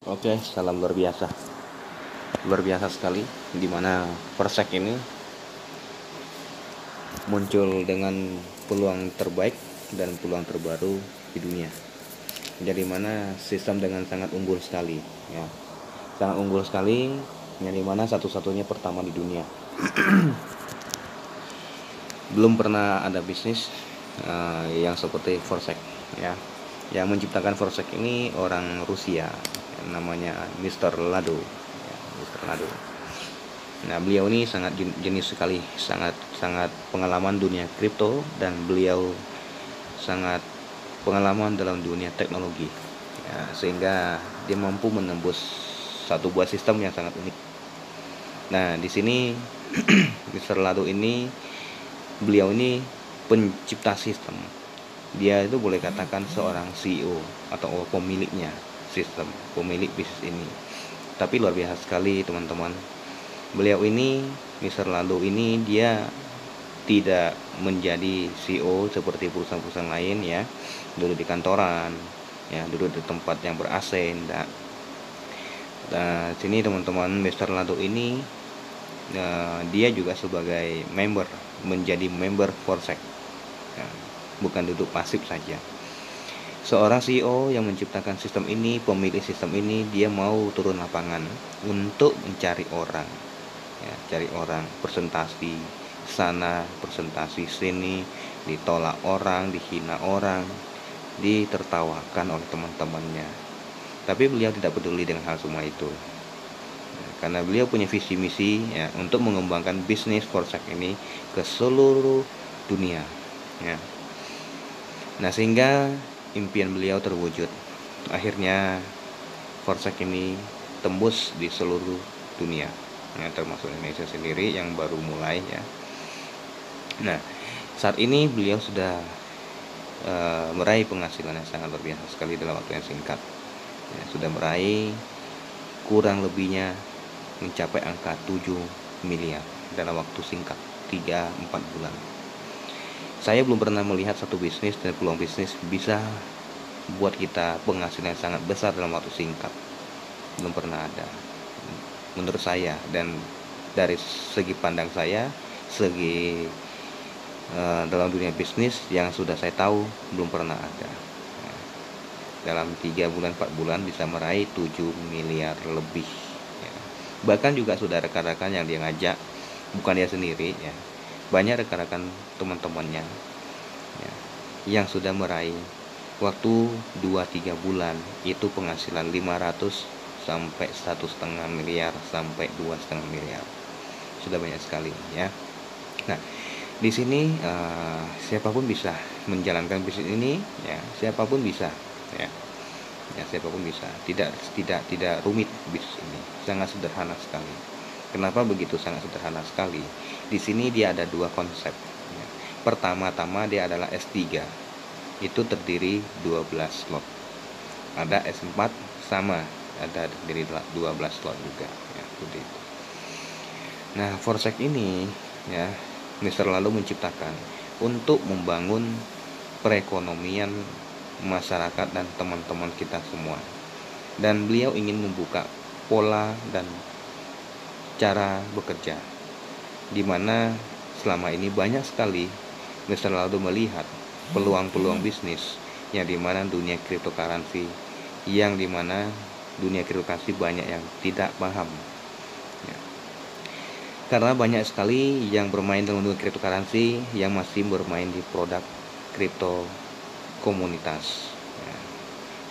Oke, salam luar biasa. Luar biasa sekali dimana Persek ini muncul dengan peluang terbaik dan peluang terbaru di dunia. Jadi mana sistem dengan sangat unggul sekali, ya. Sangat unggul sekali, yang dimana satu-satunya pertama di dunia. Belum pernah ada bisnis yang seperti Forsec, ya. Yang menciptakan Forsec ini orang Rusia, namanya Mr. Lado, ya, Mr. Lado. Nah, beliau ini sangat jenius sekali, sangat pengalaman dunia kripto, dan beliau sangat pengalaman dalam dunia teknologi, ya, sehingga dia mampu menembus satu buah sistem yang sangat unik. Nah, di sini Mr. Lado ini, beliau ini pencipta sistem. Dia itu boleh katakan seorang CEO atau pemiliknya sistem, pemilik bisnis ini. Tapi luar biasa sekali teman-teman. Beliau ini, Mr. Lado ini, dia tidak menjadi CEO seperti perusahaan-perusahaan lain, ya, duduk di kantoran, ya, duduk di tempat yang ber-AC, enggak. Nah, sini teman-teman, Mr. Lado ini dia juga sebagai member, menjadi member Forsec, ya, bukan duduk pasif saja. Seorang CEO yang menciptakan sistem ini, pemilik sistem ini, dia mau turun lapangan untuk mencari orang, ya, cari orang, presentasi sana, presentasi sini, ditolak orang, dihina orang, ditertawakan oleh teman-temannya. Tapi beliau tidak peduli dengan hal semua itu, ya, karena beliau punya visi misi, ya, untuk mengembangkan bisnis Forsec ini ke seluruh dunia, ya. Nah, sehingga impian beliau terwujud. Akhirnya Forsec ini tembus di seluruh dunia, ya, termasuk Indonesia sendiri yang baru mulai, ya. Nah, saat ini beliau sudah meraih penghasilan yang sangat luar biasa sekali dalam waktu yang singkat, ya, sudah meraih kurang lebihnya mencapai angka 7 miliar dalam waktu singkat 3-4 bulan. Saya belum pernah melihat satu bisnis dan peluang bisnis bisa buat kita penghasilan yang sangat besar dalam waktu singkat. Belum pernah ada menurut saya, dan dari segi pandang saya, segi dalam dunia bisnis yang sudah saya tahu, belum pernah ada. Dalam 3 bulan 4 bulan bisa meraih 7 miliar lebih, ya. Bahkan juga sudah rekan-rekan yang dia ngajak, bukan dia sendiri, ya, banyak rekan-rekan teman-temannya, ya, yang sudah meraih waktu 2-3 bulan itu penghasilan 500 sampai 1,5 miliar sampai 2,5 miliar. Sudah banyak sekali, ya. Nah, di sini siapapun bisa menjalankan bisnis ini, ya, siapapun bisa, ya. Ya, siapapun bisa. Tidak rumit bisnis ini. Sangat sederhana sekali. Kenapa begitu sangat sederhana sekali? Di sini dia ada dua konsep, ya. Pertama-tama dia adalah S3. Itu terdiri 12 slot. Ada S4 sama, ada terdiri 12 slot juga, ya, seperti itu. Nah, Forsec ini, ya, Mr. Lalu menciptakan untuk membangun perekonomian masyarakat dan teman-teman kita semua. Dan beliau ingin membuka pola dan cara bekerja, di mana selama ini banyak sekali Mr. Lalu melihat peluang-peluang bisnis yang dimana dunia cryptocurrency, yang dimana dunia cryptocurrency banyak yang tidak paham, ya. Karena banyak sekali yang bermain dalam dunia cryptocurrency yang masih bermain di produk kripto komunitas, ya.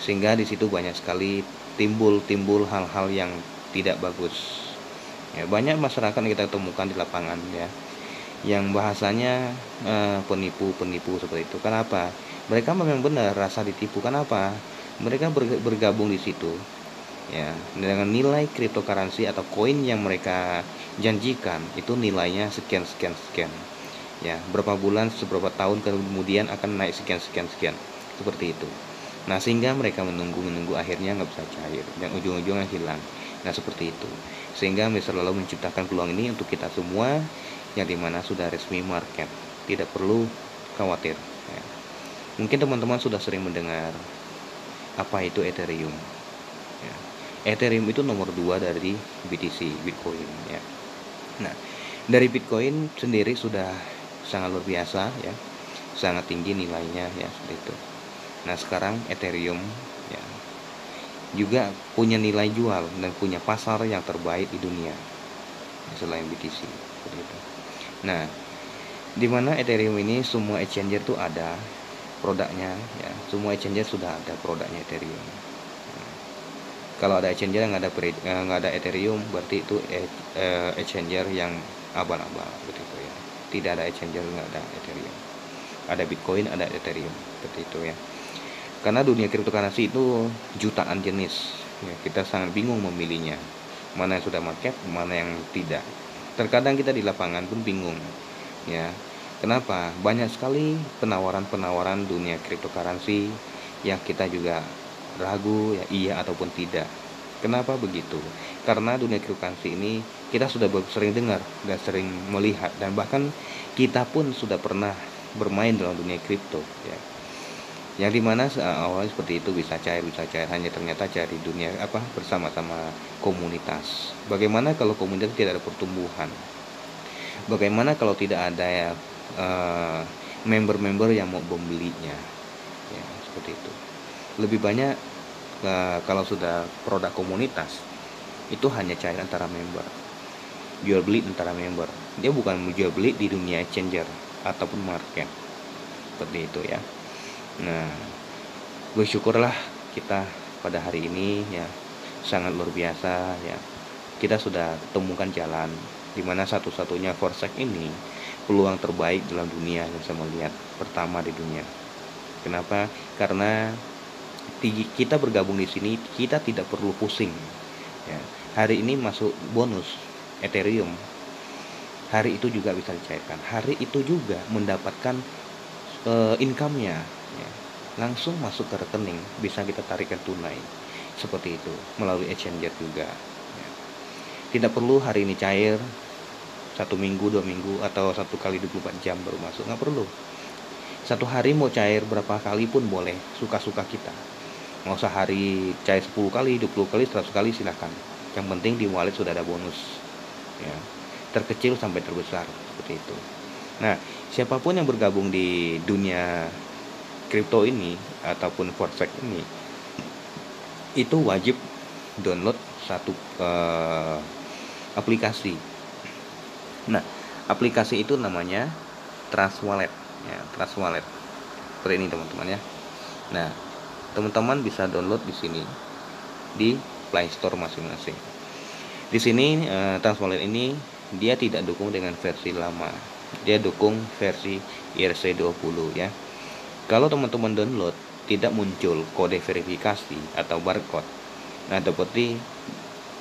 Sehingga di situ banyak sekali timbul hal-hal yang tidak bagus, ya. Banyak masyarakat yang kita temukan di lapangan, ya, yang bahasanya penipu seperti itu. Kenapa? Mereka memang benar rasa ditipu. Kenapa? Mereka bergabung di situ, ya, dengan nilai cryptocurrency atau koin yang mereka janjikan itu nilainya sekian, ya, berapa bulan, seberapa tahun kemudian akan naik sekian seperti itu. Nah, sehingga mereka menunggu akhirnya nggak bisa cair dan ujung-ujungnya hilang. Nah, seperti itu. Sehingga Mr. Lalu menciptakan peluang ini untuk kita semua, yang dimana sudah resmi market, tidak perlu khawatir, ya. Mungkin teman-teman sudah sering mendengar apa itu Ethereum, ya. Ethereum itu nomor 2 dari BTC, Bitcoin ya. Nah, dari Bitcoin sendiri sudah sangat luar biasa ya, sangat tinggi nilainya ya, seperti itu. Nah, sekarang Ethereum ya juga punya nilai jual dan punya pasar yang terbaik di dunia selain BTC, seperti itu. Nah, di mana Ethereum ini semua exchanger tuh ada produknya ya, semua exchanger sudah ada produknya Ethereum. Kalau ada exchanger yang nggak ada Ethereum, berarti itu exchanger yang abal-abal, begitu ya. Tidak ada exchanger nggak ada Ethereum. Ada Bitcoin, ada Ethereum, seperti itu ya. Karena dunia cryptocurrency itu jutaan jenis, ya, kita sangat bingung memilihnya. Mana yang sudah market, mana yang tidak. Terkadang kita di lapangan pun bingung, ya. Kenapa? Banyak sekali penawaran-penawaran dunia cryptocurrency yang kita juga ragu ya iya ataupun tidak. Kenapa begitu? Karena dunia cryptocurrency ini kita sudah sering dengar dan sering melihat, dan bahkan kita pun sudah pernah bermain dalam dunia kripto ya. Yang dimana awalnya seperti itu, bisa cair hanya ternyata cari dunia bersama-sama komunitas. Bagaimana kalau komunitas tidak ada pertumbuhan? Bagaimana kalau tidak ada ya member-member yang mau membelinya ya, seperti itu. Lebih banyak kalau sudah produk komunitas itu hanya cair antara member, jual beli antara member. Dia bukan jual beli di dunia exchanger ataupun market, seperti itu ya. Nah, bersyukurlah kita pada hari ini ya, sangat luar biasa ya. Kita sudah temukan jalan di mana satu-satunya Forsec ini peluang terbaik dalam dunia yang saya melihat, pertama di dunia. Kenapa? Karena kita bergabung di sini, kita tidak perlu pusing ya. Hari ini masuk bonus Ethereum, hari itu juga bisa dicairkan, hari itu juga mendapatkan income-nya ya, langsung masuk ke rekening, bisa kita tarikkan tunai, seperti itu, melalui exchanger juga ya. Tidak perlu hari ini cair 1 minggu, 2 minggu, atau 1 kali 24 jam baru masuk, nggak perlu. Satu hari mau cair berapa kali pun boleh, suka-suka kita. Mau sehari cair 10 kali, 20 kali, 100 kali silahkan. Yang penting di wallet sudah ada bonus ya, terkecil sampai terbesar, seperti itu. Nah, siapapun yang bergabung di dunia kripto ini ataupun Forsec ini, itu wajib download satu aplikasi. Nah, aplikasi itu namanya Trust Wallet ya, Trust Wallet. Seperti ini teman-teman ya. Nah, teman-teman bisa download di sini di Play Store masing-masing. Di sini Trust Wallet ini dia tidak dukung dengan versi lama, dia dukung versi ERC20 ya. Kalau teman-teman download tidak muncul kode verifikasi atau barcode, nah berarti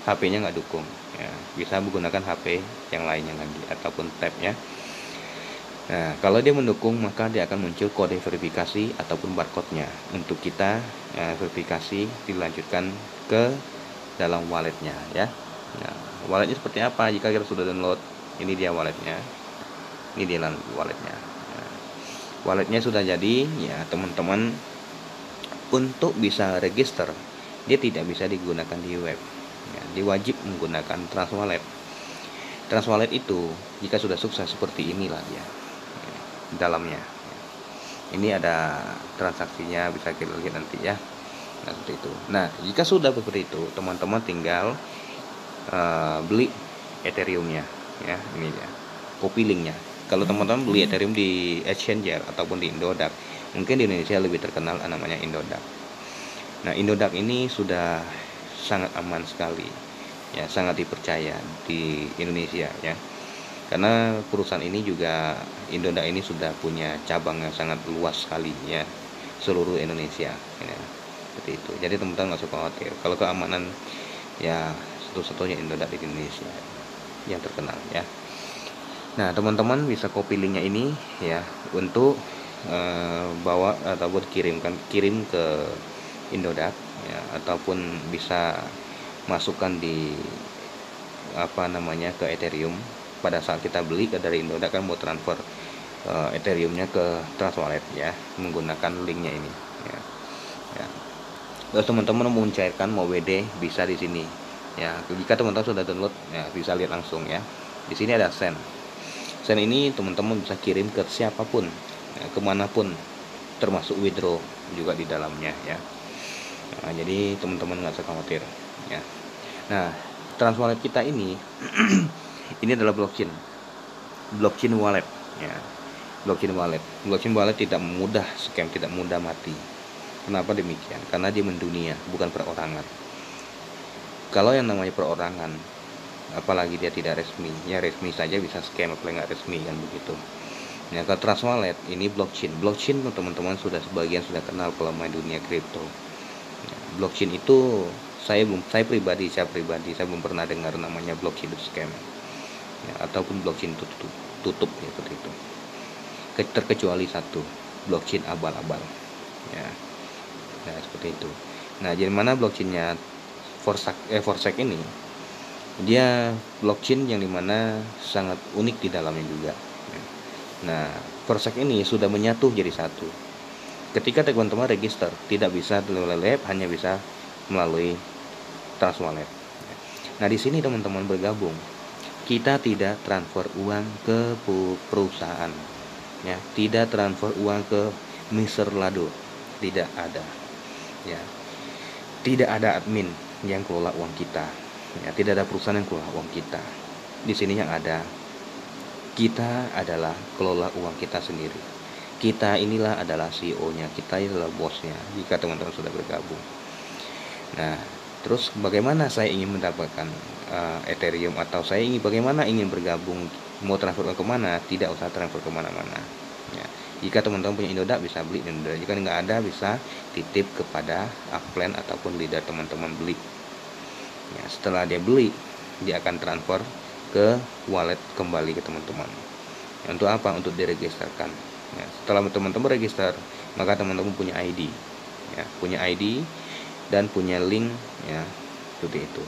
HP-nya nggak dukung ya, bisa menggunakan HP yang lainnya lagi ataupun tab ya. Nah, kalau dia mendukung, maka dia akan muncul kode verifikasi ataupun barcode-nya untuk kita verifikasi, dilanjutkan ke dalam walletnya ya. Nah, walletnya seperti apa? Jika kita sudah download, ini dia walletnya, ini dia walletnya. Nah, walletnya sudah jadi ya teman-teman. Untuk bisa register, dia tidak bisa digunakan di web ya, dia wajib menggunakan Trust Wallet. Trust Wallet itu jika sudah sukses seperti inilah dia ya, dalamnya ya. Ini ada transaksinya, bisa kita lihat nanti ya. Nah, seperti itu. Nah, jika sudah seperti itu, teman-teman tinggal beli Ethereum-nya ya, ini dia copy link-nya. Kalau teman-teman beli Ethereum di exchanger ataupun di Indodax, mungkin di Indonesia lebih terkenal namanya Indodax. Nah, Indodax ini sudah sangat aman sekali ya, sangat dipercaya di Indonesia ya. Karena perusahaan ini juga, Indodax ini sudah punya cabang yang sangat luas sekali ya, seluruh Indonesia ya. Seperti itu. Jadi teman-teman nggak usah khawatir. Kalau keamanan ya, satu-satunya Indodax di Indonesia yang terkenal ya. Nah, teman-teman bisa copy linknya ini ya untuk bawa ataupun kirim ke Indodax ya, ataupun bisa masukkan di ke Ethereum. Pada saat kita beli dari Indodax kan mau transfer Ethereumnya ke Trust Wallet ya, menggunakan linknya ini ya. Ya. Kalau teman-teman mau mencairkan, mau WD, bisa di sini. Ya, jika teman-teman sudah download, ya bisa lihat langsung ya. Di sini ada send. Send ini teman-teman bisa kirim ke siapapun, ya, kemanapun, termasuk withdraw juga di dalamnya ya. Nah, jadi teman-teman nggak usah khawatir ya. Nah, Transwallet kita ini ini adalah blockchain wallet ya. Blockchain wallet tidak mudah scam, tidak mudah mati. Kenapa demikian? Karena dia mendunia, bukan perorangan. Kalau yang namanya perorangan, apalagi dia tidak resmi, ya resmi saja bisa scam, apalagi nggak resmi kan begitu. Nah, kalau Transwallet ini blockchain teman-teman sudah sebagian sudah kenal kalau main dunia kripto. Blockchain itu saya pribadi saya belum pernah dengar namanya blockchain itu scam ya, ataupun blockchain tutup ya, seperti itu. Terkecuali satu, blockchain abal-abal ya. Nah, seperti itu. Nah, jadi mana blockchainnya Forsec ini, dia blockchain yang dimana sangat unik di dalamnya juga. Nah, Forsec ini sudah menyatu jadi satu. Ketika teman-teman register, tidak bisa melalui web, hanya bisa melalui Transwallet. Nah, di sini teman-teman bergabung. Kita tidak transfer uang ke perusahaan, ya, tidak transfer uang ke Mr. Lado, tidak ada, ya, tidak ada admin yang kelola uang kita, ya, tidak ada perusahaan yang kelola uang kita. Di sini yang ada, kita adalah kelola uang kita sendiri. Kita inilah adalah CEO-nya, kita adalah bosnya. Jika teman-teman sudah bergabung. Nah, terus bagaimana saya ingin mendapatkan Ethereum, atau saya bagaimana ingin bergabung, mau transfer kemana? Tidak usah transfer kemana-mana ya. Jika teman-teman punya Indodax bisa beli Indodax, jika nggak ada bisa titip kepada upline ataupun leader teman-teman beli ya. Setelah dia beli, dia akan transfer ke wallet kembali ke teman-teman. Untuk apa? Untuk diregisterkan ya. Setelah teman-teman register, maka teman-teman punya ID ya, punya ID dan punya link ya, seperti itu,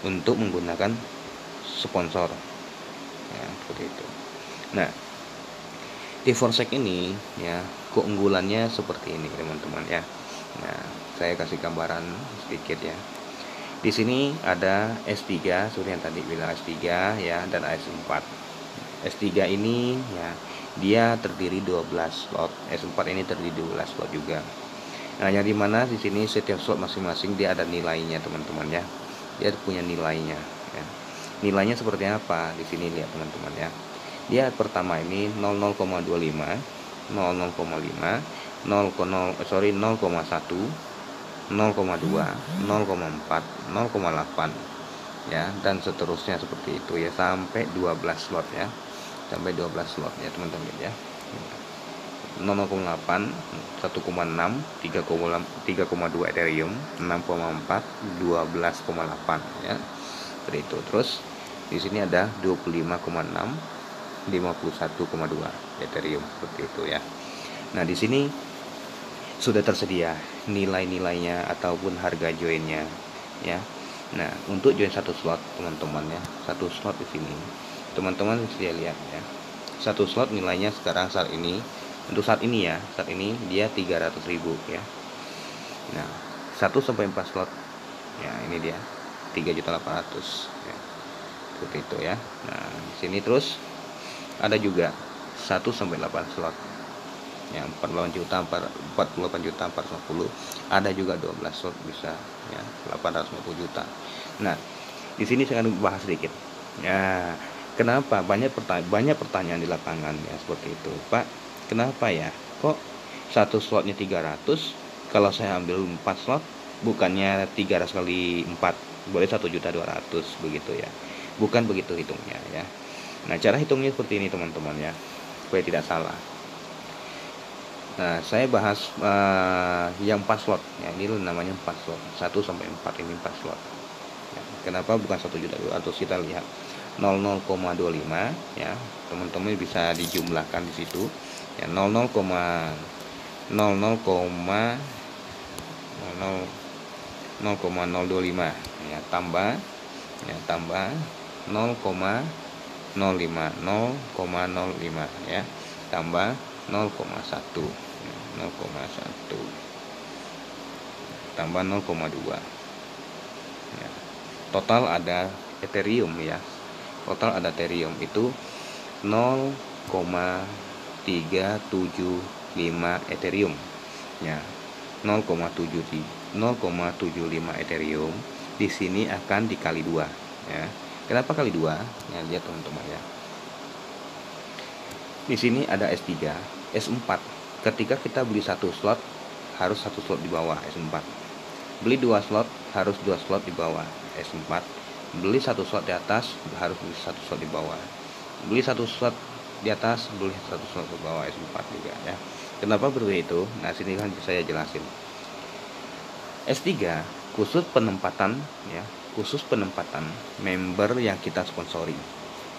untuk menggunakan sponsor ya, seperti itu. Nah, di Forsec ini ya, keunggulannya seperti ini teman-teman ya. Nah, saya kasih gambaran sedikit ya. Di sini ada S3 seperti yang tadi bilang, S3 ya, dan S4. S3 ini ya, dia terdiri 12 slot, S4 ini terdiri 12 slot juga. Nah, yang dimana di sini setiap slot masing-masing dia ada nilainya teman-teman ya. Dia punya nilainya ya. Nilainya seperti apa? Di sini lihat teman-teman ya. Dia pertama ini 00,25, 00,5, 0,1, 0,2, 0,4, 0,8 ya, dan seterusnya seperti itu ya, sampai 12 slot ya. Sampai 12 slot ya teman-teman ya. 0,8, 1,6, 3,2 Ethereum, 6,4, 12,8 ya. Seperti itu. Terus di sini ada 25,6, 51,2 Ethereum, seperti itu ya. Nah, di sini sudah tersedia nilai-nilainya ataupun harga joinnya ya. Nah, untuk join satu slot teman-teman ya, satu slot di sini teman-teman bisa lihat ya. Satu slot nilainya sekarang saat ini, untuk saat ini ya, saat ini dia 300.000 ya. Nah, 1 sampai 4 slot ya, ini dia 3.800.000 ya. Seperti itu ya. Nah, di sini terus ada juga 1 sampai 8 slot ya, 48 juta 450. Ada juga 12 slot bisa ya, 850 juta. Nah, di sini saya akan bahas sedikit ya. Kenapa banyak pertanyaan di lapangan ya, seperti itu, Pak, kenapa ya kok satu slotnya 300, kalau saya ambil 4 slot bukannya 300 kali 4 boleh 1.200.000 begitu ya? Bukan begitu hitungnya ya. Nah, cara hitungnya seperti ini teman-teman ya, supaya tidak salah. Nah, saya bahas yang 4 slot ya, ini namanya 4 slot, 1 sampai 4 ini 4 slot ya. Kenapa bukan 1.200.000? Kita lihat 00,25 ya, teman-teman bisa dijumlahkan di situ ya, 0,025 ya, tambah 0,05 ya, tambah 0,1 0,1 tambah 0,2 ya. Total ada Ethereum ya, total ada Ethereum itu 0,375 Ethereum ya. 0,75 Ethereum di sini akan dikali 2 ya. Kenapa kali 2? Ya, lihat teman-teman ya. Di sini ada S3, S4. Ketika kita beli satu slot harus satu slot di bawah S4. Beli 2 slot harus 2 slot di bawah S4. Beli satu slot di atas harus beli satu slot di bawah. Beli satu slot di atas, beli satu slot di bawah S4 juga ya. Kenapa berbeda itu? Nah, sini kan saya jelasin. S3 khusus penempatan ya, khusus penempatan member yang kita sponsori.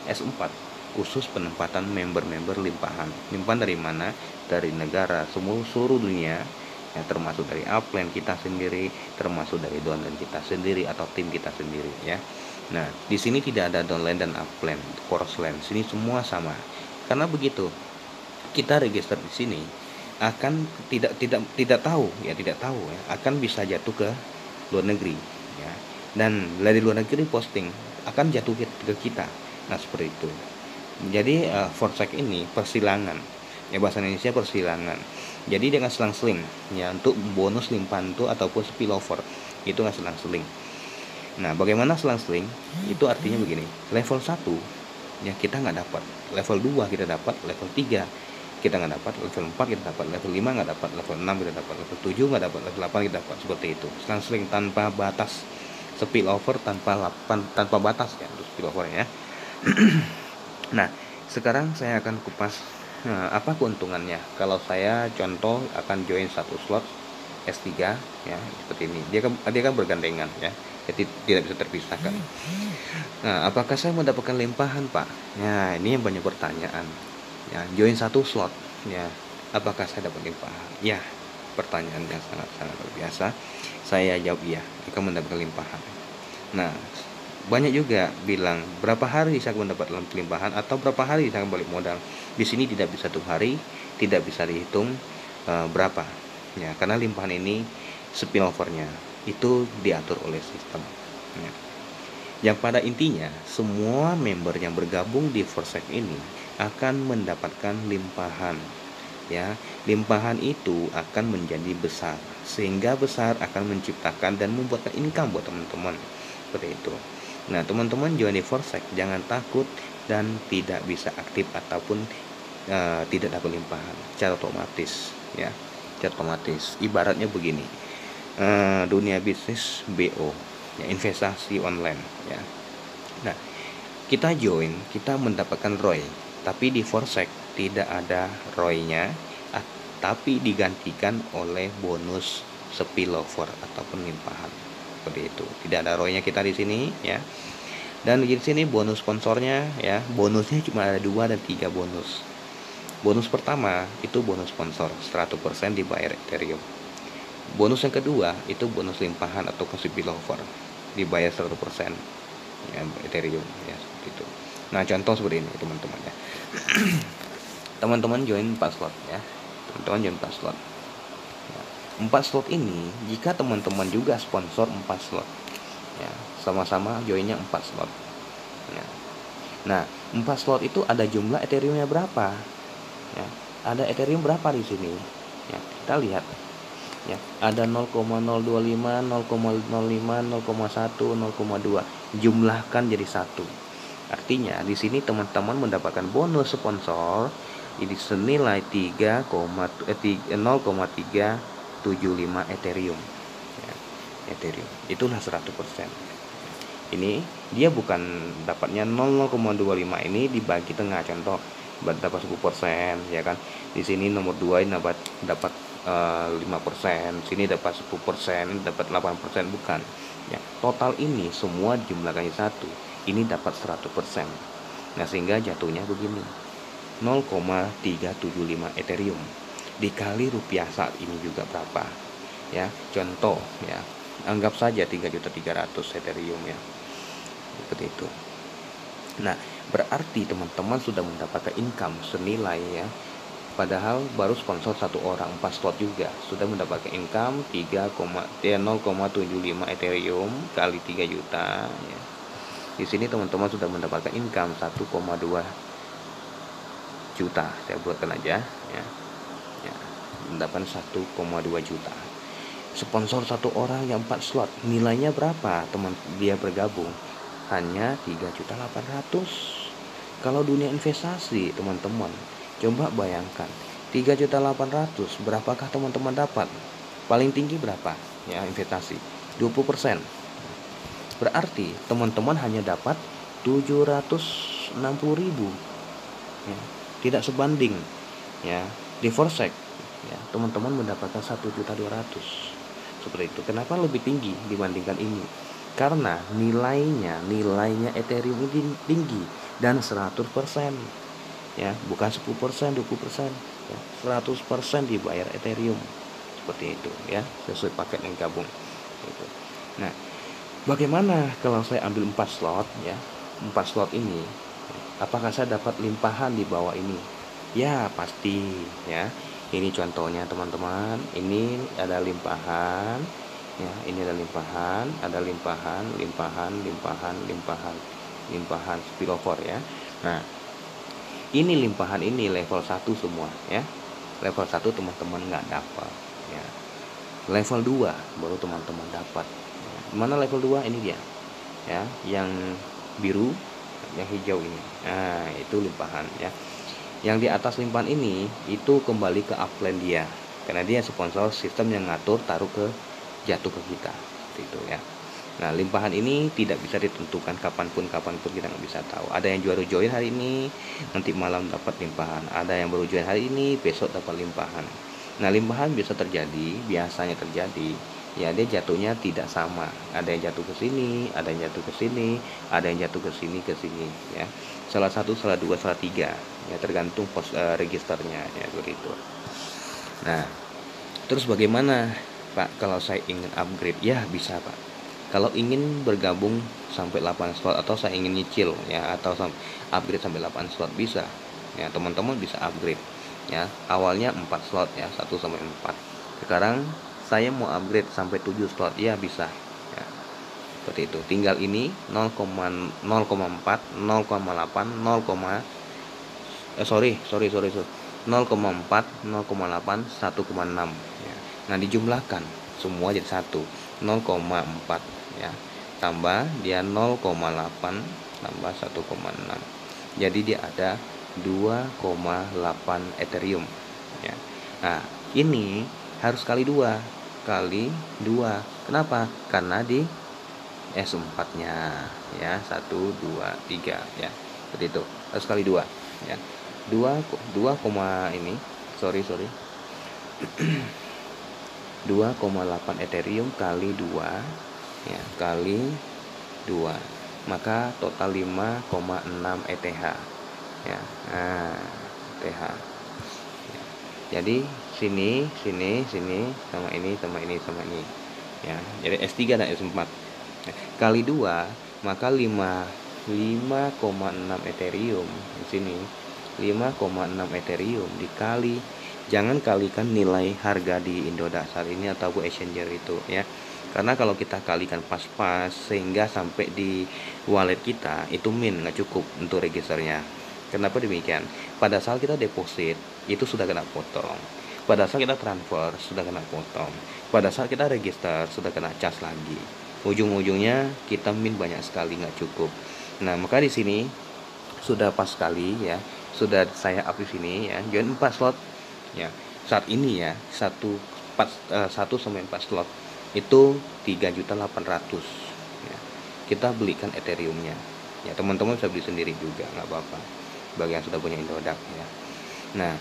S4 khusus penempatan member-member limpahan. Limpahan dari mana? Dari negara seluruh dunia ya, termasuk dari upline kita sendiri, termasuk dari downline kita sendiri atau tim kita sendiri ya. Nah, di sini tidak ada downline dan upline, crossline. Sini semua sama. Karena begitu kita register di sini akan tidak tahu ya, akan bisa jatuh ke luar negeri ya. Dan dari luar negeri posting akan jatuh ke kita. Nah, seperti itu. Jadi Forsec ini persilangan ya, bahasa Indonesia persilangan. Jadi dengan selang-seling ya, untuk bonus limpahan itu ataupun spillover itu nggak selang-seling. Nah, bagaimana selang-seling? Itu artinya begini, level 1 ya kita nggak dapat, level 2 kita dapat, level 3 kita nggak dapat, level 4 kita dapat, level 5 nggak dapat, level 6 kita dapat, level 7 nggak dapat, level 8 kita dapat. Seperti itu, selang-seling tanpa batas, spillover tanpa batas ya untuk spillover ya. Nah, sekarang saya akan kupas apa keuntungannya kalau saya contoh akan join satu slot S3 ya, seperti ini. Dia kan bergandengan ya, jadi tidak bisa terpisahkan. Nah, apakah saya mendapatkan limpahan, Pak? Nah, ini yang banyak pertanyaan. Ya, join satu slot ya, apakah saya dapat limpahan? Ya, pertanyaan yang sangat-sangat luar biasa. Saya jawab iya, akan mendapatkan limpahan. Nah, banyak juga bilang berapa hari saya mendapat limpahan atau berapa hari saya balik modal. Di sini tidak bisa satu hari, tidak bisa dihitung berapa ya, karena limpahan ini spillovernya itu diatur oleh sistem ya. Yang pada intinya semua member yang bergabung di Forsec ini akan mendapatkan limpahan ya. Limpahan itu akan menjadi besar, sehingga besar akan menciptakan dan membuatkan income buat teman-teman seperti itu. Nah, teman-teman join di Forsec jangan takut dan tidak bisa aktif ataupun tidak dapat limpahan secara otomatis ya, secara otomatis. Ibaratnya begini, dunia bisnis BO ya, investasi online ya. Nah, kita join, kita mendapatkan ROI, tapi di Forsec tidak ada ROI-nya, tapi digantikan oleh bonus spillover ataupun limpahan. Seperti itu. Tidak ada ROI-nya kita di sini ya. Dan di sini bonus sponsornya ya, bonusnya cuma ada 2 dan 3 bonus. Bonus pertama itu bonus sponsor 100% dibayar Ethereum. Bonus yang kedua itu bonus limpahan atau spillover dibayar 100% ya, Ethereum ya, seperti itu. Nah, contoh seperti ini teman-teman ya. Teman-teman join 4 slot ya. Teman-teman join 4 slot. 4 slot ini jika teman-teman juga sponsor 4 slot ya, sama-sama joinnya 4 slot ya. Nah, 4 slot itu ada jumlah Ethereumnya berapa ya, ada Ethereum berapa di sini ya, kita lihat ya, ada 0,025, 0,05, 0,1, 0,2, jumlahkan jadi 1. Artinya di sini teman-teman mendapatkan bonus sponsor ini senilai 0,375 Ethereum ya, Ethereum itulah 100%. Ini dia bukan dapatnya 0,25, ini dibagi tengah, contoh dapat 10% ya kan. Di sini nomor 2 ini dapat 5%, sini dapat 10%, ini dapat 8%, bukan ya. Total ini semua dijumlahkan jadi 1, ini dapat 100%. Nah, sehingga jatuhnya begini, 0,375 Ethereum dikali rupiah saat ini juga berapa ya. Contoh ya, anggap saja 3.300.000 Ethereum ya, seperti itu. Nah, berarti teman-teman sudah mendapatkan income senilai ya Padahal baru sponsor satu orang 4 slot juga sudah mendapatkan income 0,75 Ethereum kali 3 juta ya. Di sini teman-teman sudah mendapatkan income 1,2 juta. Saya buatkan aja ya. Ya, mendapatkan 1,2 juta. Sponsor satu orang yang 4 slot, nilainya berapa teman dia bergabung? Hanya 3.800.000. Kalau dunia investasi teman-teman, coba bayangkan 3.800.000, berapakah teman-teman dapat? Paling tinggi berapa ya investasi? 20%. Berarti teman-teman hanya dapat 760.000 ya. Tidak sebanding ya di Forsec ya, teman-teman mendapatkan 1.200.000. Seperti itu. Kenapa lebih tinggi dibandingkan ini? Karena nilainya Ethereum ini tinggi dan 100% ya, bukan 10%, 20% ya, 100% dibayar Ethereum. Seperti itu ya, sesuai paket yang gabung gitu. Nah, bagaimana kalau saya ambil 4 slot ya? 4 slot ini apakah saya dapat limpahan di bawah ini? Ya, pasti ya. Ini contohnya teman-teman, ini ada limpahan ya, ini ada limpahan spillover ya. Nah, ini limpahan ini level 1 semua ya. Level 1 teman-teman nggak dapat ya. Level 2 baru teman-teman dapat. Mana level 2? Ini dia ya, yang biru, yang hijau ini. Nah, itu limpahan ya. Yang di atas limpahan ini itu kembali ke upline dia, karena dia sponsor sistem yang ngatur taruh ke jatuh ke kita itu ya. Nah, limpahan ini tidak bisa ditentukan kapanpun kita nggak bisa tahu. Ada yang baru join hari ini, nanti malam dapat limpahan. Ada yang baru join hari ini, besok dapat limpahan. Nah, limpahan biasanya terjadi ya, dia jatuhnya tidak sama. Ada yang jatuh ke sini, ada yang jatuh ke sini, ada yang jatuh ke sini ya. Salah 1, salah 2, salah 3 ya, tergantung registernya ya, begitu. Nah, terus bagaimana Pak kalau saya ingin upgrade? Ya bisa Pak. Kalau ingin bergabung sampai 8 slot, atau saya ingin nyicil ya, atau upgrade sampai 8 slot bisa ya, teman-teman bisa upgrade ya. Awalnya 4 slot ya, 1 sampai 4. Sekarang saya mau upgrade sampai 7 slot ya, bisa ya. Seperti itu. Tinggal ini 0,4, 0,8, 0,4, 0,4, 1,6 ya. Nah, dijumlahkan semua jadi 0,4 ya. Tambah dia 0,8 tambah 1,6. Jadi dia ada 2,8 Ethereum ya. Nah, ini harus kali 2. Kenapa? Karena di S4-nya ya, 1, 2, 3 ya. Seperti itu. Harus kali 2 ya. 2 ini 2,8 Ethereum kali 2 ya, kali 2, maka total 5,6 ETH ya. Nah, ETH ya. Jadi sini sama ini ya. Jadi S3 dan S4 ya. Kali 2 maka 5,6 Ethereum di sini. 5,6 Ethereum dikali, jangan kalikan nilai harga di Indodasar ini atau exchanger itu ya. Karena kalau kita kalikan pas-pas sehingga sampai di wallet kita itu nggak cukup untuk registernya. Kenapa demikian? Pada saat kita deposit itu sudah kena potong. Pada saat kita transfer sudah kena potong. Pada saat kita register sudah kena cas lagi. Ujung-ujungnya kita banyak sekali, nggak cukup. Nah, maka di sini sudah pas sekali ya. Sudah saya up di sini ya, join 4 slot ya. Saat ini ya, 1 sampai 4 slot itu 3.800.000 ya. Kita belikan Ethereumnya ya, teman-teman bisa beli sendiri juga nggak apa-apa bagi yang sudah punya Indodax ya. Nah,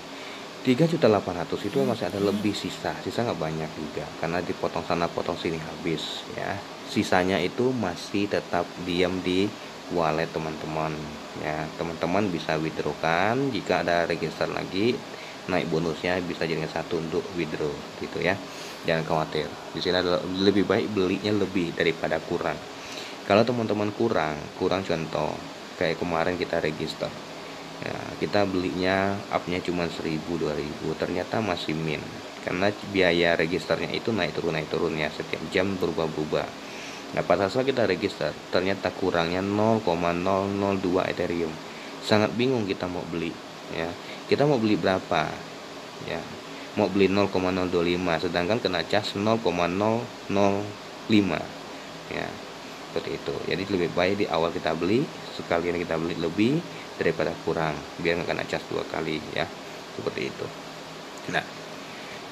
3.800.000 itu masih ada lebih, sisa nggak banyak juga, karena dipotong sana potong sini habis ya. Sisanya itu masih tetap diam di wallet teman-teman ya. Teman-teman bisa withdraw kan, jika ada register lagi naik bonusnya bisa jadikan 1 untuk withdraw gitu ya. Jangan khawatir, di sini adalah lebih baik belinya lebih daripada kurang. Kalau teman-teman kurang contoh kayak kemarin kita register Ya, kita belinya upnya cuma 1000-2000, ternyata masih min, karena biaya registernya itu naik turun ya, setiap jam berubah-ubah. Nah pada saat kita register ternyata kurangnya 0,002 Ethereum. Sangat bingung kita mau beli, ya kita mau beli berapa, ya mau beli 0,025 sedangkan kena cas 0,005, ya seperti itu. Jadi lebih baik di awal kita beli, sekalian kita beli lebih daripada kurang, biar nggak kena cas 2 kali, ya seperti itu. Nah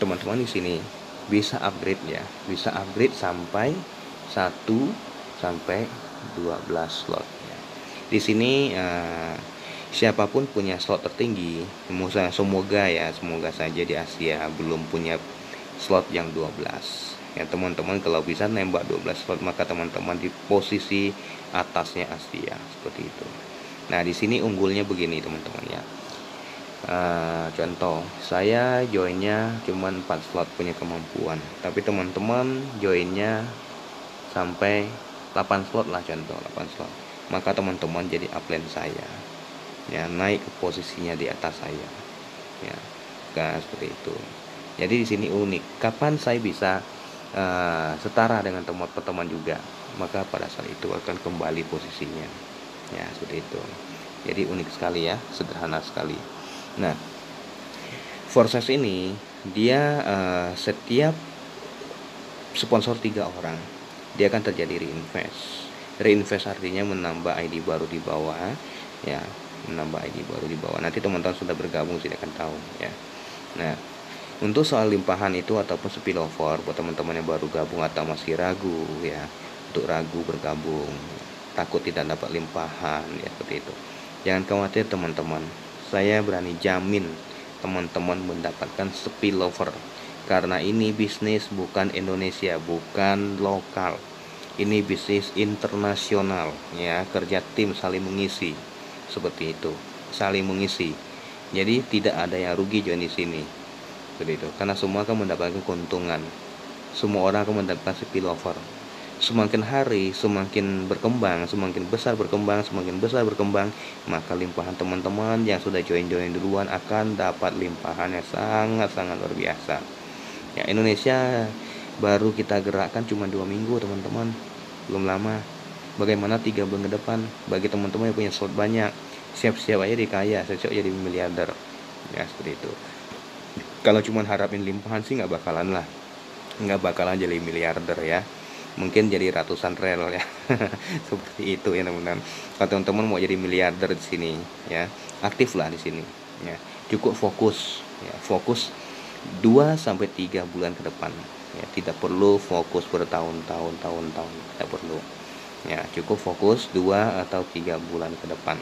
teman-teman di sini bisa upgrade, ya bisa upgrade sampai 1 sampai 12 slot, ya. Di sini siapapun punya slot tertinggi, semoga saja di Asia belum punya slot yang 12. Ya teman-teman kalau bisa nembak 12 slot, maka teman-teman di posisi atasnya Asia, seperti itu. Nah di sini unggulnya begini teman-teman, ya. Contoh saya joinnya cuma 4 slot punya kemampuan, tapi teman-teman joinnya sampai 8 slot lah, contoh 8 slot, maka teman-teman jadi upline saya, ya naik ke posisinya di atas saya, ya kan seperti itu. Jadi di sini unik, kapan saya bisa setara dengan teman-teman juga, maka pada saat itu akan kembali posisinya, ya seperti itu. Jadi unik sekali, ya sederhana sekali. Nah Forces ini dia setiap sponsor 3 orang dia akan terjadi reinvest artinya menambah ID baru di bawah, ya menambah ID baru di bawah. Nanti teman-teman sudah bergabung tidak akan tahu, ya. Nah untuk soal limpahan itu ataupun spillover buat teman-teman yang baru gabung atau masih ragu, ya untuk ragu bergabung, takut tidak dapat limpahan, ya seperti itu, jangan khawatir teman-teman. Saya berani jamin teman-teman mendapatkan spillover, karena ini bisnis bukan Indonesia, bukan lokal, ini bisnis internasional, ya kerja tim saling mengisi, seperti itu, saling mengisi. Jadi tidak ada yang rugi join di sini, seperti itu, karena semua akan mendapatkan keuntungan, semua orang akan mendapatkan spillover. Semakin hari semakin berkembang, semakin besar berkembang, maka limpahan teman-teman yang sudah join duluan akan dapat limpahan yang sangat luar biasa. Ya Indonesia baru kita gerakkan cuma 2 minggu teman-teman, belum lama. Bagaimana 3 bulan ke depan? Bagi teman-teman yang punya slot banyak, siap-siap aja dikaya, siap-siap jadi miliarder, ya seperti itu. Kalau cuma harapin limpahan sih nggak bakalan jadi miliarder, ya mungkin jadi ratusan rel, ya seperti itu, ya teman-teman. Kalau teman-teman mau jadi miliarder di sini, ya aktiflah di sini, ya cukup fokus, ya fokus 2-3 bulan ke depan, ya tidak perlu fokus bertahun-tahun, tidak perlu, ya cukup fokus 2 atau 3 bulan ke depan.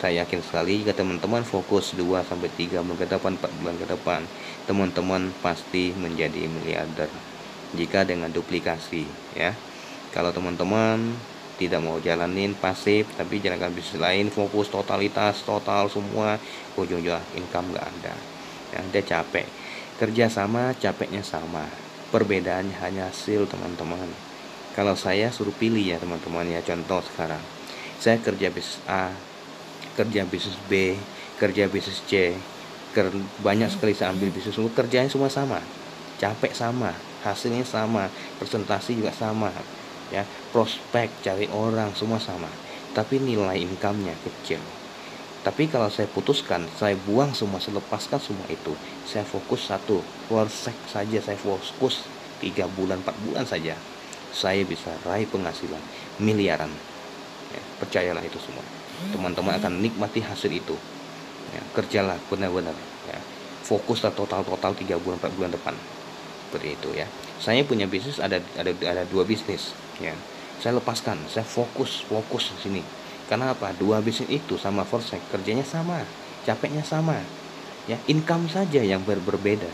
Saya yakin sekali jika teman-teman fokus 2-3 bulan ke depan, 4 bulan ke depan, teman-teman pasti menjadi miliarder jika dengan duplikasi, ya. Kalau teman-teman tidak mau jalanin pasif tapi jalankan bisnis lain, fokus total semua, ujung-ujungnya income nggak ada, ya dia capek. Kerja sama, capeknya sama, perbedaannya hanya hasil teman-teman. Kalau saya suruh pilih, ya teman-teman, ya contoh sekarang saya kerja bisnis A, kerja bisnis B, kerja bisnis C, banyak sekali saya ambil bisnis, semua kerjanya semua sama, capek sama, hasilnya sama, presentasi juga sama, ya prospek cari orang semua sama, tapi nilai income-nya kecil. Tapi kalau saya putuskan, saya buang semua, saya lepaskan semua itu, saya fokus satu Forsec saja, saya fokus 3 bulan 4 bulan saja, saya bisa raih penghasilan miliaran, ya, percayalah itu semua. Teman-teman akan nikmati hasil itu, ya, kerjalah benar-benar, ya fokuslah total 3 bulan 4 bulan depan, seperti itu, ya. Saya punya bisnis ada 2 bisnis, ya saya lepaskan, saya fokus di sini. Karena apa? 2 bisnis itu sama Forsec kerjanya sama, capeknya sama, ya income saja yang berbeda,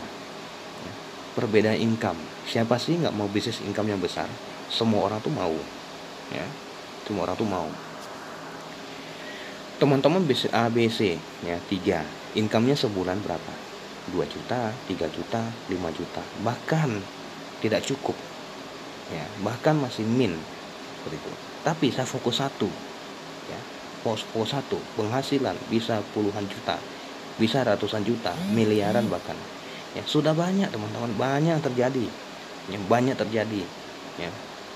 ya. Perbedaan income, siapa sih nggak mau bisnis income yang besar? Semua orang tuh mau, ya semua orang tuh mau. Teman-teman bisnis A, B, C, ya 3, income-nya sebulan berapa? 2 juta, 3 juta, 5 juta, bahkan tidak cukup, ya bahkan masih min, seperti itu. Tapi saya fokus satu, ya Posko 1 penghasilan bisa puluhan juta, bisa ratusan juta, miliaran bahkan. Ya, sudah banyak teman-teman, banyak terjadi. Ya, banyak terjadi. Ya.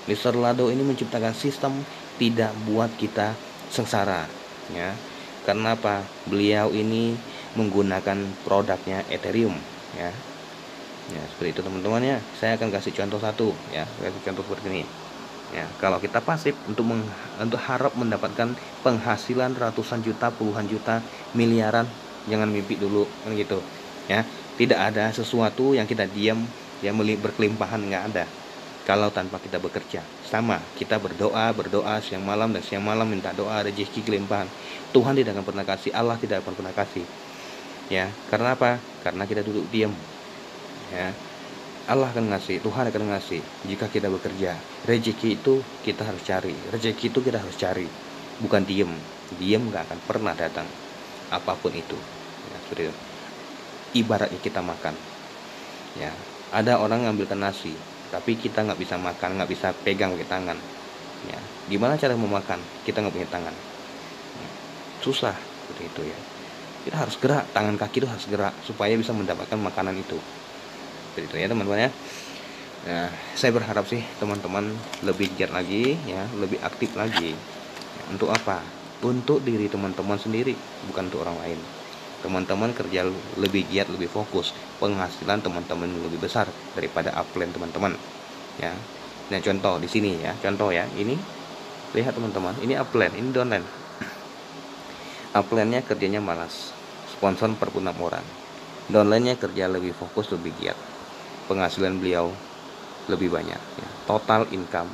Mr. Lado ini menciptakan sistem tidak buat kita sengsara, ya. Karena apa? Beliau ini menggunakan produknya Ethereum, ya. Ya, seperti itu teman-teman ya. Saya akan kasih contoh satu, ya. Saya kasih contoh seperti ini. Ya, kalau kita pasif untuk harap mendapatkan penghasilan ratusan juta, puluhan juta, miliaran, jangan mimpi dulu kan gitu. Ya, tidak ada sesuatu yang kita diam ya berkelimpahan, nggak ada. Kalau tanpa kita bekerja, sama kita berdoa siang malam dan siang malam minta doa rezeki kelimpahan. Tuhan tidak akan pernah kasih, Allah tidak akan pernah kasih. Ya, karena apa? Karena kita duduk diam. Ya, Allah akan ngasih, Tuhan akan ngasih jika kita bekerja. Rezeki itu kita harus cari, rezeki itu kita harus cari, bukan diem. Diem nggak akan pernah datang, apapun itu. Ya, seperti itu. Ibaratnya kita makan. Ya, ada orang ngambilkan nasi, tapi kita nggak bisa makan, nggak bisa pegang pakai tangan. Ya, gimana cara memakan? Kita nggak punya tangan. Ya, susah seperti itu ya. Kita harus gerak, tangan kaki itu harus gerak supaya bisa mendapatkan makanan itu. Itu ya teman-teman ya. Nah, saya berharap sih teman-teman lebih giat lagi ya, lebih aktif lagi. Ya, untuk apa? Untuk diri teman-teman sendiri, bukan untuk orang lain. Teman-teman kerja lebih giat, lebih fokus, penghasilan teman-teman lebih besar daripada upline teman-teman. Ya. Nah, contoh di sini ya, contoh ya. Ini lihat teman-teman, ini upline, ini downline. Upline-nya kerjanya malas. Sponsor per 6 orang. Downline-nya kerja lebih fokus, lebih giat. Penghasilan beliau lebih banyak ya. Total income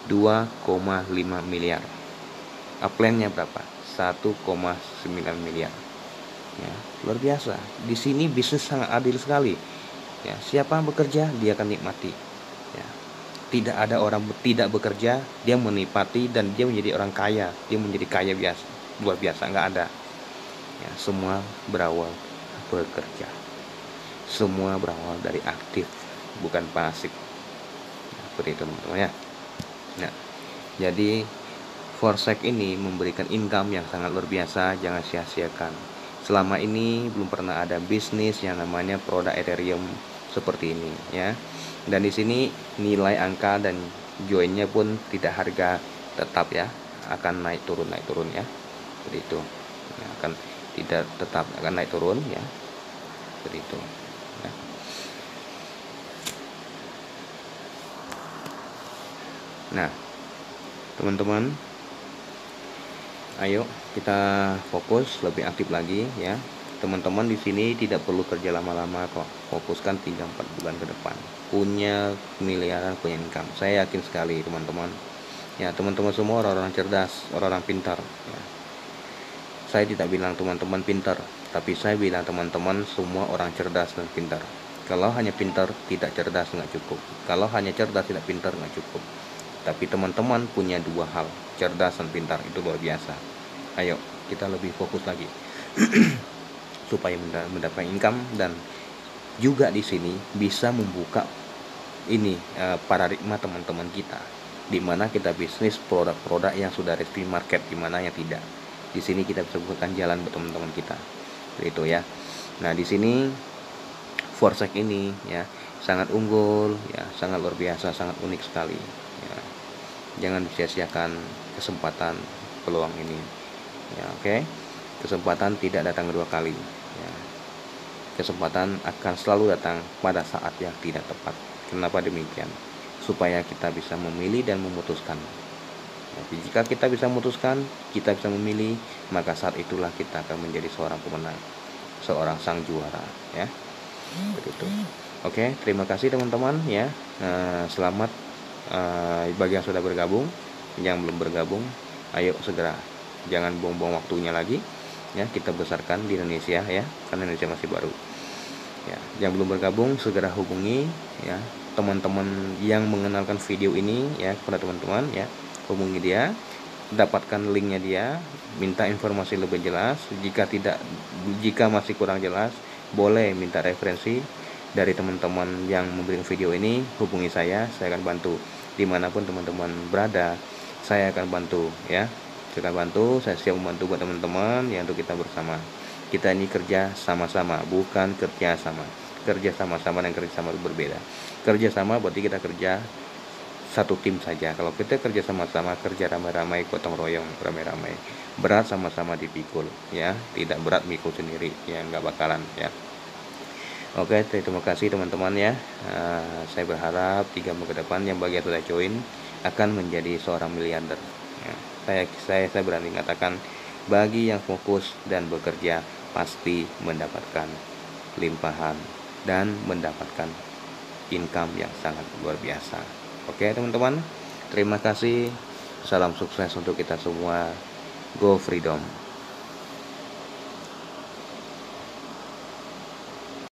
2,5 miliar. Upline-nya berapa? 1,9 miliar. Ya, luar biasa. Di sini bisnis sangat adil sekali. Ya, siapa yang bekerja dia akan nikmati. Ya. Tidak ada orang tidak bekerja dia menikmati dan dia menjadi orang kaya, dia menjadi kaya biasa, luar biasa, nggak ada. Ya, semua berawal bekerja. Semua berawal dari aktif, bukan pasif. Nah, seperti itu teman-teman ya. Nah, jadi Forsec ini memberikan income yang sangat luar biasa, jangan sia-siakan. Selama ini belum pernah ada bisnis yang namanya produk Ethereum seperti ini ya. Dan di sini nilai angka dan joinnya pun tidak harga tetap ya, akan naik turun ya. Seperti itu. Ya, akan tidak tetap, akan naik turun ya. Seperti itu. Ya. Nah, teman-teman, ayo kita fokus lebih aktif lagi ya. Teman-teman di sini tidak perlu kerja lama-lama kok. Fokuskan 3-4 bulan ke depan. Punya miliaran, punya income. Saya yakin sekali teman-teman. Ya, teman-teman semua orang-orang cerdas, orang-orang pintar ya. Saya tidak bilang teman-teman pintar, tapi saya bilang teman-teman semua orang cerdas dan pintar. Kalau hanya pintar tidak cerdas nggak cukup. Kalau hanya cerdas tidak pintar nggak cukup. Tapi teman-teman punya dua hal, cerdas dan pintar, itu luar biasa. Ayo kita lebih fokus lagi supaya mendapatkan income, dan juga di sini bisa membuka ini paradigma teman-teman kita, di mana kita bisnis produk-produk yang sudah resmi market, di mana yang tidak. Di sini kita bisa bukakan jalan buat teman-teman kita. Itu ya. Nah, di sini Forsec ini ya sangat unggul ya, sangat luar biasa, sangat unik sekali ya. Jangan sia-siakan kesempatan peluang ini ya. Oke. Kesempatan tidak datang kedua kali ya. Kesempatan akan selalu datang pada saat yang tidak tepat. Kenapa demikian? Supaya kita bisa memilih dan memutuskan. Jadi jika kita bisa memutuskan, kita bisa memilih, maka saat itulah kita akan menjadi seorang pemenang, seorang sang juara ya. Begitu. Oke, terima kasih teman-teman ya. Selamat bagi yang sudah bergabung. Yang belum bergabung, ayo segera, jangan buang-buang waktunya lagi ya. Kita besarkan di Indonesia ya, karena Indonesia masih baru ya. Yang belum bergabung segera hubungi ya teman-teman yang mengenalkan video ini ya kepada teman-teman ya. Hubungi dia, dapatkan linknya dia, minta informasi lebih jelas. Jika masih kurang jelas, boleh minta referensi dari teman-teman yang memberikan video ini. Hubungi saya akan bantu dimanapun teman-teman berada. Saya akan bantu ya. Silakan bantu, saya siap membantu buat teman-teman ya, untuk kita bersama. Kita ini kerja sama-sama, bukan kerja sama. Kerja sama-sama dan kerja sama itu berbeda. Kerja sama berarti kita kerja satu tim saja. Kalau kita kerja sama-sama, kerja ramai-ramai, gotong royong, ramai-ramai, berat sama-sama dipikul ya, tidak berat mikul sendiri ya, nggak bakalan ya. Oke, terima kasih teman-teman ya. Saya berharap 3 bulan ke depan yang bagi yang sudah join akan menjadi seorang miliarder ya. Saya berani mengatakan, bagi yang fokus dan bekerja pasti mendapatkan limpahan dan mendapatkan income yang sangat luar biasa. Oke teman-teman, terima kasih. Salam sukses untuk kita semua. Go Freedom.